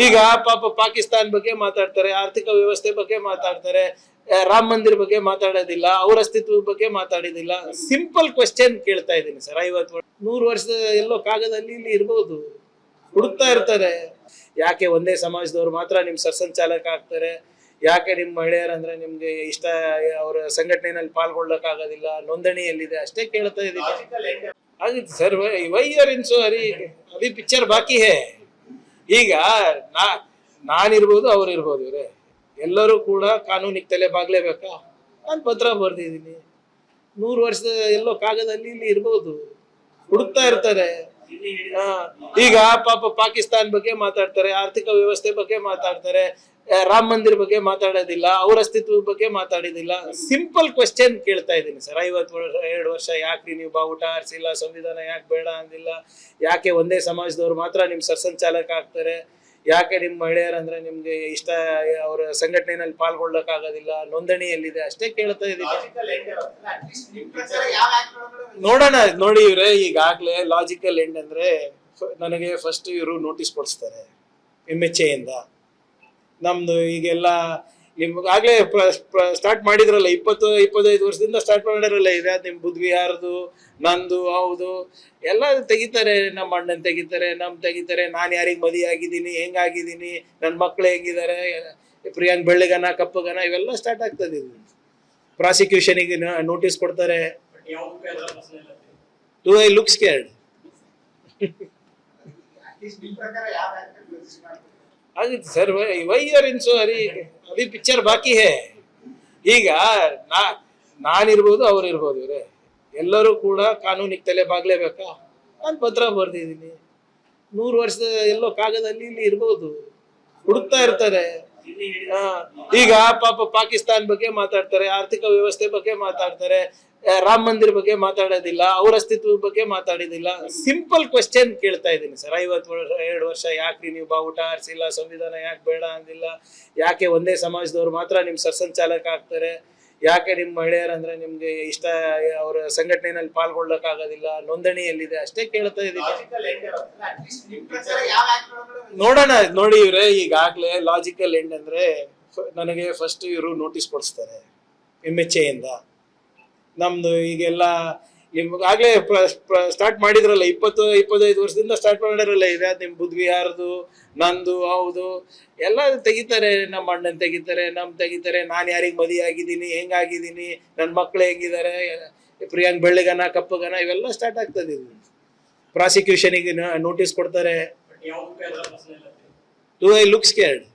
ಈಗ ಪಾಪ ಪಾಕಿಸ್ತಾನ ಬಗ್ಗೆ ಮಾತಾಡ್ತಾರೆ, ಆರ್ಥಿಕ ವ್ಯವಸ್ಥೆ ಬಗ್ಗೆ ಮಾತಾಡ್ತಾರೆ, ರಾಮ ಮಂದಿರ ಬಗ್ಗೆ ಮಾತಾಡೋದಿಲ್ಲ, ಅವ್ರ ಅಸ್ತಿತ್ವದ ಬಗ್ಗೆ ಮಾತಾಡೋದಿಲ್ಲ. ಸಿಂಪಲ್ ಕ್ವೆಶ್ಚನ್ ಕೇಳ್ತಾ ಇದ್ದೀನಿ ಸರ್. 50 100 ವರ್ಷದ ಎಲ್ಲೋ ಕಾಗದಲ್ಲಿ ಇಲ್ಲಿ ಇರ್ಬೋದು, ಹುಡುಕ್ತಾ ಇರ್ತಾರೆ. ಯಾಕೆ ಒಂದೇ ಸಮಾಜದವ್ರು ಮಾತ್ರ ನಿಮ್ ಸರ್ಸಂಚಾಲಕ ಆಗ್ತಾರೆ? ಯಾಕೆ ನಿಮ್ ಮಹಿಳೆಯರಂದ್ರೆ ನಿಮ್ಗೆ ಇಷ್ಟ, ಅವರ ಸಂಘಟನೆಯಲ್ಲಿ ಪಾಲ್ಗೊಳ್ಳಕ್ ಆಗೋದಿಲ್ಲ, ನೋಂದಣಿಯಲ್ಲಿದೆ, ಅಷ್ಟೇ ಕೇಳ್ತಾ ಇದ್ದೀನಿ. ಆಗಿತ್ತು sir. Why are in so hurry, ಅಭಿ ಪಿಕ್ಚರ್ ಬಾಕಿ ಹೇ. ಈಗ ನಾನಿರ್ಬೋದು, ಅವ್ರು ಇರ್ಬೋದು, ಇವ್ರೆ ಎಲ್ಲರೂ ಕೂಡ ಕಾನೂನಿಗೆ ತಲೆ ಬಾಗ್ಲೇಬೇಕಾ? ನಾನು ಪತ್ರ ಬರ್ದಿದ್ದೀನಿ. 100 ವರ್ಷದ ಎಲ್ಲೋ ಕಾಗದಲ್ಲಿ ಇಲ್ಲಿ ಇರ್ಬೋದು, ಹುಡುಕ್ತಾ ಇರ್ತಾರೆ. ಈಗ ಪಾಪ ಪಾಕಿಸ್ತಾನ ಬಗ್ಗೆ ಮಾತಾಡ್ತಾರೆ, ಆರ್ಥಿಕ ವ್ಯವಸ್ಥೆ ಬಗ್ಗೆ ಮಾತಾಡ್ತಾರೆ, ರಾಮ ಮಂದಿರ ಬಗ್ಗೆ ಮಾತಾಡೋದಿಲ್ಲ, ಅವ್ರ ಅಸ್ತಿತ್ವದ ಬಗ್ಗೆ ಮಾತಾಡೋದಿಲ್ಲ. ಸಿಂಪಲ್ ಕ್ವೆಶ್ಚನ್ ಕೇಳ್ತಾ ಇದ್ದೀನಿ ಸರ್. 52 ವರ್ಷ ಯಾಕೆ ನೀವು ಬಾವುಟ ಆರಿಸಿಲ್ಲ, ಸಂವಿಧಾನ ಯಾಕೆ ಬೇಡ ಅಂದಿಲ್ಲ, ಯಾಕೆ ಒಂದೇ ಸಮಾಜದವ್ರು ಮಾತ್ರ ನಿಮ್ ಸರ್ಸಂಚಾಲಕ ಆಗ್ತಾರೆ, ಯಾಕೆ ನಿಮ್ ಮಹಿಳೆಯರಂದ್ರೆ ನಿಮ್ಗೆ ಇಷ್ಟ, ಅವರ ಸಂಘಟನೆಯಲ್ಲಿ ಪಾಲ್ಗೊಳ್ಳಕ್ ಆಗೋದಿಲ್ಲ, ನೋಂದಣಿಯಲ್ಲಿದೆ, ಅಷ್ಟೇ ಕೇಳ್ತಾ ಇದ್ದೀನಿ. ನೋಡೋಣ. ನೋಡಿ ಇವ್ರೆ, ಈಗಾಗ್ಲೇ ಲಾಜಿಕಲ್ ಎಂಡ್ ಅಂದ್ರೆ ನನಗೆ ಫಸ್ಟ್ ಇವರು ನೋಟಿಸ್ ಕೊಡಿಸ್ತಾರೆ MHA ಇಂದ. ನಮ್ದು ಈಗೆಲ್ಲ ನಿಮ್ಗಾಗ್ಲೇ ಸ್ಟಾರ್ಟ್ ಮಾಡಿದ್ರಲ್ಲ, 20-25 ವರ್ಷದಿಂದ ಸ್ಟಾರ್ಟ್ ಮಾಡಿರಲ್ಲ. ಇದ್ಯಾವ್ದು ನಿಮ್ ಬುದ್ಧ ವಿಹಾರದು, ನಂದು, ಹೌದು, ಎಲ್ಲ ತೆಗಿತಾರೆ. ನಮ್ಮ ಅಣ್ಣನ್ ತೆಗಿತಾರೆ, ತೆಗಿತಾರೆ. ನಾನು ಯಾರಿಗೆ ಮದುವೆ ಆಗಿದ್ದೀನಿ, ಹೆಂಗಾಗಿದ್ದೀನಿ, ನನ್ನ ಮಕ್ಳು ಹೆಂಗಿದ್ದಾರೆ, ಪ್ರಿಯಾಂಕ್ ಬೆಳ್ಳಗನ ಕಪ್ಪಗನ, ಇವೆಲ್ಲ ಸ್ಟಾರ್ಟ್ ಆಗ್ತದೆ. ಇದು ಪ್ರಾಸಿಕ್ಯೂಷನಿಗೆ ನೋಟಿಸ್ ಕೊಡ್ತಾರೆ. Do I look scared? ಆಗಿತ್ತು sir. Why are in so hurry, ಅಭಿ ಪಿಕ್ಚರ್ ಬಾಕಿ ಹೇ. ಈಗ ನಾನಿರ್ಬೋದು, ಅವ್ರು ಇರ್ಬೋದು, ಇವ್ರೆ ಎಲ್ಲರೂ ಕೂಡ ಕಾನೂನಿಗೆ ತಲೆ ಬಾಗ್ಲೇಬೇಕಾ? ನಾನು ಪತ್ರ ಬರ್ದಿದ್ದೀನಿ. 100 ವರ್ಷದ ಎಲ್ಲೋ ಕಾಗದಲ್ಲಿ ಇಲ್ಲಿ ಇರ್ಬೋದು, ಹುಡುಕ್ತಾ ಇರ್ತಾರೆ. ಈಗ ಪಾಪ ಪಾಕಿಸ್ತಾನ ಬಗ್ಗೆ ಮಾತಾಡ್ತಾರೆ, ಆರ್ಥಿಕ ವ್ಯವಸ್ಥೆ ಬಗ್ಗೆ ಮಾತಾಡ್ತಾರೆ, ರಾಮ ಮಂದಿರ ಬಗ್ಗೆ ಮಾತಾಡೋದಿಲ್ಲ, ಅವ್ರ ಅಸ್ತಿತ್ವದ ಬಗ್ಗೆ ಮಾತಾಡೋದಿಲ್ಲ. ಸಿಂಪಲ್ ಕ್ವೆಶ್ಚನ್ ಕೇಳ್ತಾ ಇದ್ದೀನಿ ಸರ್. 52 ವರ್ಷ ಯಾಕೆ ನೀವು ಬಾವುಟ ಆರಿಸಿಲ್ಲ, ಸಂವಿಧಾನ ಯಾಕೆ ಬೇಡ ಅಂದಿಲ್ಲ, ಯಾಕೆ ಒಂದೇ ಸಮಾಜದವ್ರು ಮಾತ್ರ ನಿಮ್ ಸರ್ಸಂಚಾಲಕ ಆಗ್ತಾರೆ, ಯಾಕೆ ನಿಮ್ ಮಹಿಳೆಯರಂದ್ರೆ ನಿಮ್ಗೆ ಇಷ್ಟ, ಅವರ ಸಂಘಟನೆಯಲ್ಲಿ ಪಾಲ್ಗೊಳ್ಳಕ್ ಆಗೋದಿಲ್ಲ, ನೋಂದಣಿಯಲ್ಲಿದೆ, ಅಷ್ಟೇ ಕೇಳ್ತಾ ಇದ್ದೀನಿ. ನೋಡೋಣ. ನೋಡಿ ಇವ್ರೆ, ಈಗಾಗ್ಲೇ ಲಾಜಿಕಲ್ ಎಂಡ್ ಅಂದ್ರೆ ನನಗೆ ಫಸ್ಟ್ ಇವರು ನೋಟಿಸ್ ಕೊಡಿಸ್ತಾರೆ MHA ಇಂದ. ನಮ್ದು ಈಗೆಲ್ಲ ನಿಮ್ಗಾಗ್ಲೇ ಸ್ಟಾರ್ಟ್ ಮಾಡಿದ್ರಲ್ಲ, 20-25 ವರ್ಷದಿಂದ ಸ್ಟಾರ್ಟ್ ಮಾಡಿರಲ್ಲ. ಇದ್ಯಾವ್ದು ನಿಮ್ ಬುದ್ಧ ವಿಹಾರದು, ನಂದು, ಹೌದು, ಎಲ್ಲ ತೆಗಿತಾರೆ. ನಮ್ಮ ಅಣ್ಣನ್ ತೆಗಿತಾರೆ, ತೆಗಿತಾರೆ. ನಾನು ಯಾರಿಗೆ ಮದುವೆ ಆಗಿದ್ದೀನಿ, ಹೆಂಗಾಗಿದ್ದೀನಿ, ನನ್ನ ಮಕ್ಳು ಹೆಂಗಿದ್ದಾರೆ, ಪ್ರಿಯಾಂಕ್ ಬೆಳ್ಳಗನ ಕಪ್ಪಗನ, ಇವೆಲ್ಲ ಸ್ಟಾರ್ಟ್ ಆಗ್ತದೆ. ಇದು ಪ್ರಾಸಿಕ್ಯೂಷನಿಗೆ ನೋಟಿಸ್ ಕೊಡ್ತಾರೆ. Do I look scared?